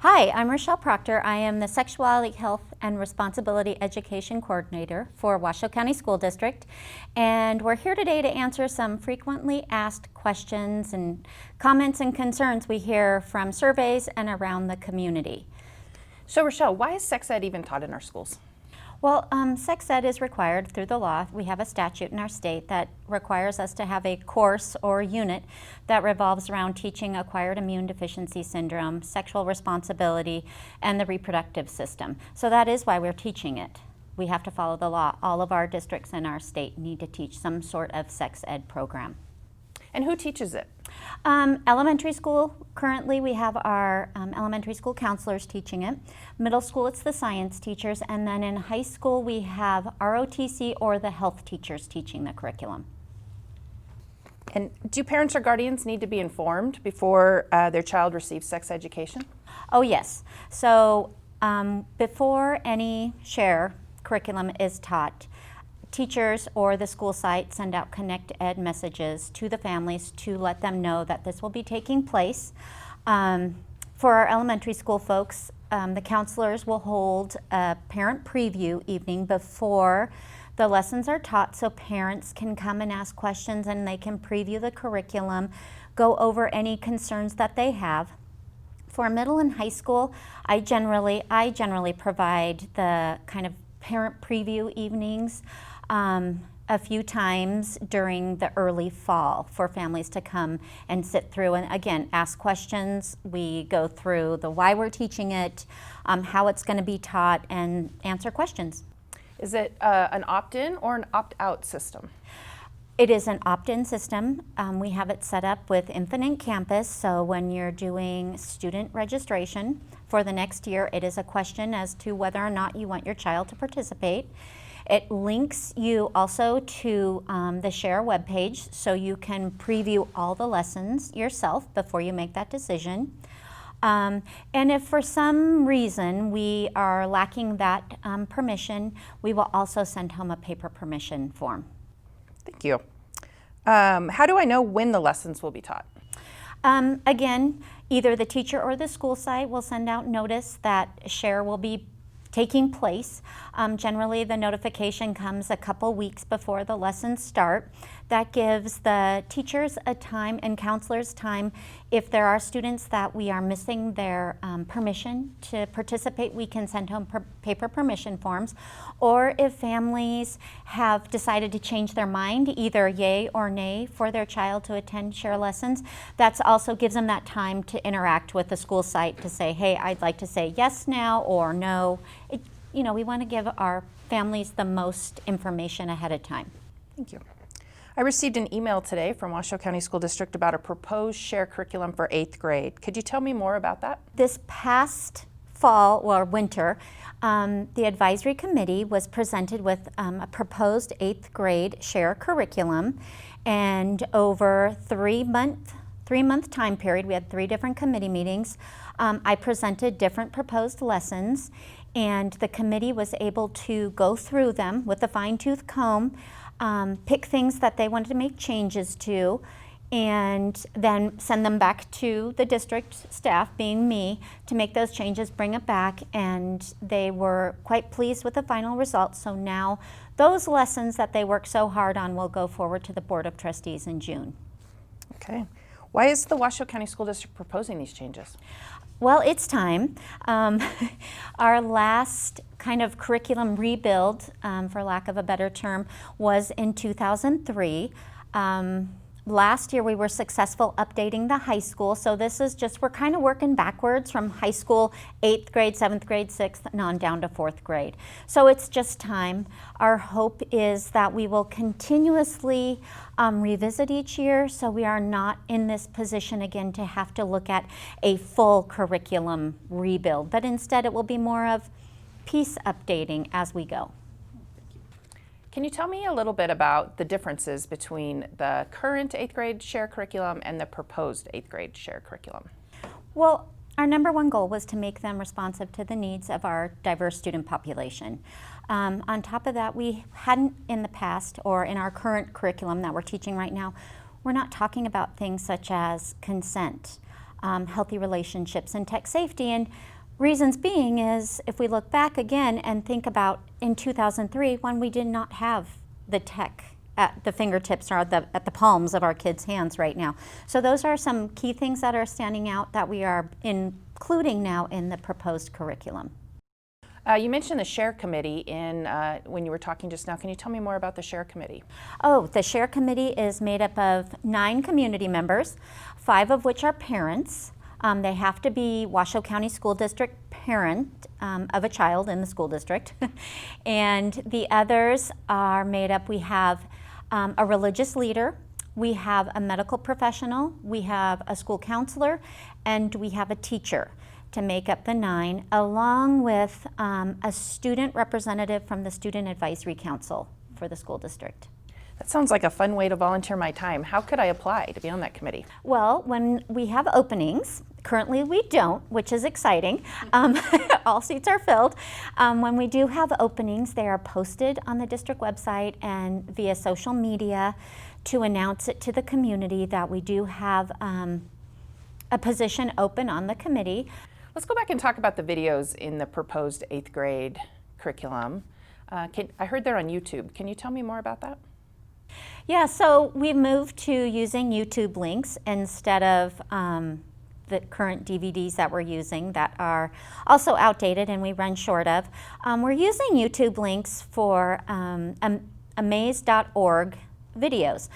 Hi, I'm Rochelle Proctor. I am the Sexuality, Health, and Responsibility Education Coordinator for Washoe County School District, and we're here today to answer some frequently asked questions and comments and concerns we hear from surveys and around the community. So Rochelle, why is sex ed even taught in our schools? Well, sex ed is required through the law. We have a statute in our state that requires us to have a course or unit that revolves around teaching acquired immune deficiency syndrome, sexual responsibility, and the reproductive system. So that is why we're teaching it. We have to follow the law. All of our districts in our state need to teach some sort of sex ed program. And who teaches it? Elementary school, currently we have our elementary school counselors teaching it. Middle school, it's the science teachers. And then in high school, we have ROTC or the health teachers teaching the curriculum. And do parents or guardians need to be informed before their child receives sex education? Oh, yes. So before any S.H.A.R.E curriculum is taught, teachers or the school site send out Connect Ed messages to the families to let them know that this will be taking place. For our elementary school folks, the counselors will hold a parent preview evening before the lessons are taught, so parents can come and ask questions and they can preview the curriculum, go over any concerns that they have. For middle and high school, I generally provide the kind of parent preview evenings a few times during the early fall for families to come and sit through and again ask questions. We go through the why we're teaching it, how it's going to be taught, and answer questions. Is it an opt-in or an opt-out system? It is an opt-in system. We have it set up with Infinite Campus, so when you're doing student registration for the next year, it is a question as to whether or not you want your child to participate. It links you also to the S.H.A.R.E webpage, so you can preview all the lessons yourself before you make that decision. And if for some reason we are lacking that permission, we will also send home a paper permission form. Thank you. How do I know when the lessons will be taught? Again, either the teacher or the school site will send out notice that S.H.A.R.E will be taking place. Generally, the notification comes a couple weeks before the lessons start. That gives the teachers a time and counselors time. If there are students that we are missing their permission to participate, we can send home paper permission forms. Or if families have decided to change their mind, either yay or nay for their child to attend S.H.A.R.E lessons, that also gives them that time to interact with the school site to say, hey, I'd like to say yes now or no. We want to give our families the most information ahead of time. Thank you. I received an email today from Washoe County School District about a proposed S.H.A.R.E curriculum for 8th grade. Could you tell me more about that? This past fall or winter, the advisory committee was presented with a proposed 8th grade S.H.A.R.E curriculum, and over 3-month time period, we had 3 different committee meetings. I presented different proposed lessons, and the committee was able to go through them with a fine-tooth comb, pick things that they wanted to make changes to, and then send them back to the district staff, being me, to make those changes, bring it back, and they were quite pleased with the final results. So now those lessons that they worked so hard on will go forward to the Board of Trustees in June. Okay. Why is the Washoe County School District proposing these changes? Well, it's time. Our last kind of curriculum rebuild, for lack of a better term, was in 2003. Last year we were successful updating the high school, so this is just, we're kind of working backwards from high school, 8th grade, 7th grade, 6th, and on down to 4th grade. So it's just time. Our hope is that we will continuously revisit each year, so we are not in this position again to have to look at a full curriculum rebuild, but instead it will be more of piece updating as we go. Can you tell me a little bit about the differences between the current 8th grade S.H.A.R.E curriculum and the proposed 8th grade S.H.A.R.E curriculum? Well, our number one goal was to make them responsive to the needs of our diverse student population. On top of that, we hadn't in the past, or in our current curriculum that we're teaching right now, we're not talking about things such as consent, healthy relationships, and tech safety. And Reasons being is if we look back again and think about in 2003 when we did not have the tech at the fingertips or at the palms of our kids' hands right now. So those are some key things that are standing out that we are including now in the proposed curriculum. You mentioned the S.H.A.R.E committee when you were talking just now. Can you tell me more about the S.H.A.R.E committee? Oh, the S.H.A.R.E committee is made up of 9 community members, 5 of which are parents. They have to be Washoe County School District parent of a child in the school district. And the others are made up, we have a religious leader, we have a medical professional, we have a school counselor, and we have a teacher to make up the 9, along with a student representative from the Student Advisory Council for the school district. That sounds like a fun way to volunteer my time. How could I apply to be on that committee? Well, when we have openings, currently we don't, which is exciting. All seats are filled. When we do have openings, they are posted on the district website and via social media to announce it to the community that we do have a position open on the committee. Let's go back and talk about the videos in the proposed 8th grade curriculum. I heard they're on YouTube. Can you tell me more about that? Yeah, so we've moved to using YouTube links instead of the current DVDs that we're using that are also outdated and we run short of. We're using YouTube links for amaze.org videos.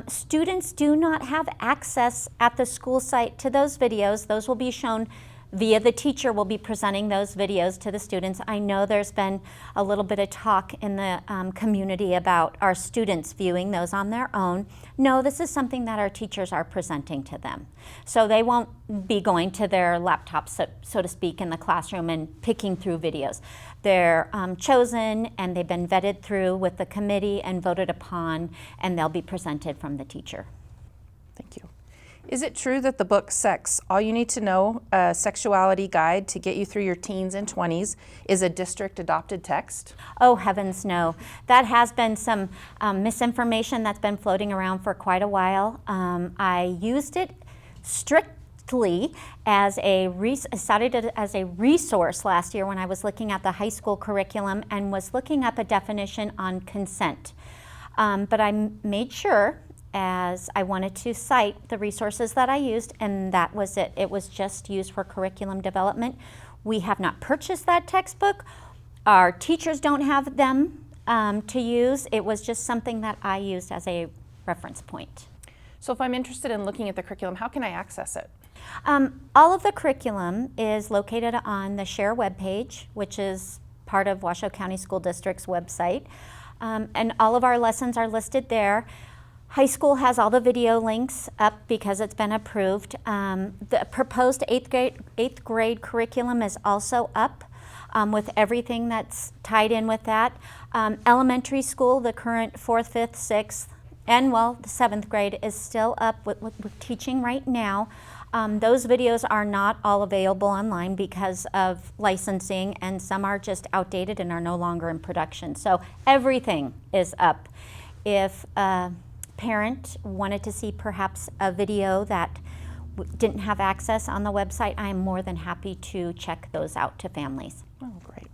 Students do not have access at the school site to those videos. Those will be shown via the teacher will be presenting those videos to the students. I know there's been a little bit of talk in the community about our students viewing those on their own. No, this is something that our teachers are presenting to them. So they won't be going to their laptops, so to speak, in the classroom and picking through videos. They're chosen and they've been vetted through with the committee and voted upon, and they'll be presented from the teacher. Thank you. Is it true that the book Sex, All You Need to Know, a Sexuality Guide to Get You Through Your Teens and 20s, is a district adopted text? Oh, heavens no. That has been some misinformation that's been floating around for quite a while. I used it strictly as cited it as a resource last year when I was looking at the high school curriculum and was looking up a definition on consent. But I made sure as I wanted to cite the resources that I used, and that was it. It was just used for curriculum development. We have not purchased that textbook. Our teachers don't have them to use. It was just something that I used as a reference point. So if I'm interested in looking at the curriculum, how can I access it? All of the curriculum is located on the S.H.A.R.E webpage, which is part of Washoe County School District's website. And all of our lessons are listed there. High school has all the video links up because it's been approved. The proposed 8th grade curriculum is also up with everything that's tied in with that. Elementary school, the current 4th, 5th, 6th, and well, the 7th grade is still up with teaching right now. Those videos are not all available online because of licensing, and some are just outdated and are no longer in production. So everything is up. If parent wanted to see perhaps a video that didn't have access on the website, I am more than happy to check those out to families. Oh, great.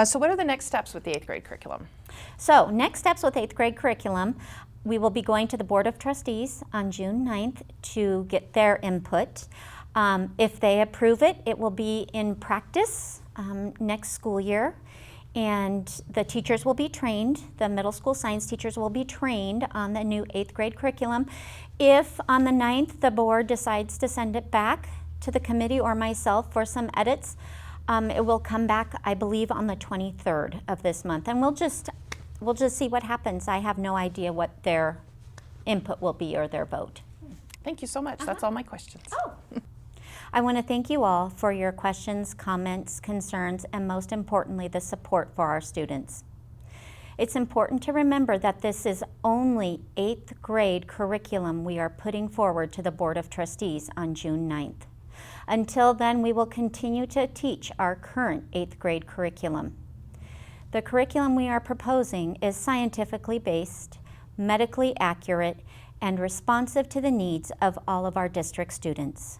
So what are the next steps with the 8th grade curriculum? So next steps with 8th grade curriculum, we will be going to the Board of Trustees on June 9th to get their input. If they approve it, it will be in practice next school year. And the teachers will be trained, the middle school science teachers will be trained on the new 8th grade curriculum. If on the 9th the board decides to send it back to the committee or myself for some edits, it will come back, I believe, on the 23rd of this month. And we'll just see what happens. I have no idea what their input will be or their vote. Thank you so much. That's all my questions. Oh. I want to thank you all for your questions, comments, concerns, and most importantly, the support for our students. It's important to remember that this is only 8th grade curriculum we are putting forward to the Board of Trustees on June 9th. Until then, we will continue to teach our current 8th grade curriculum. The curriculum we are proposing is scientifically based, medically accurate, and responsive to the needs of all of our district students.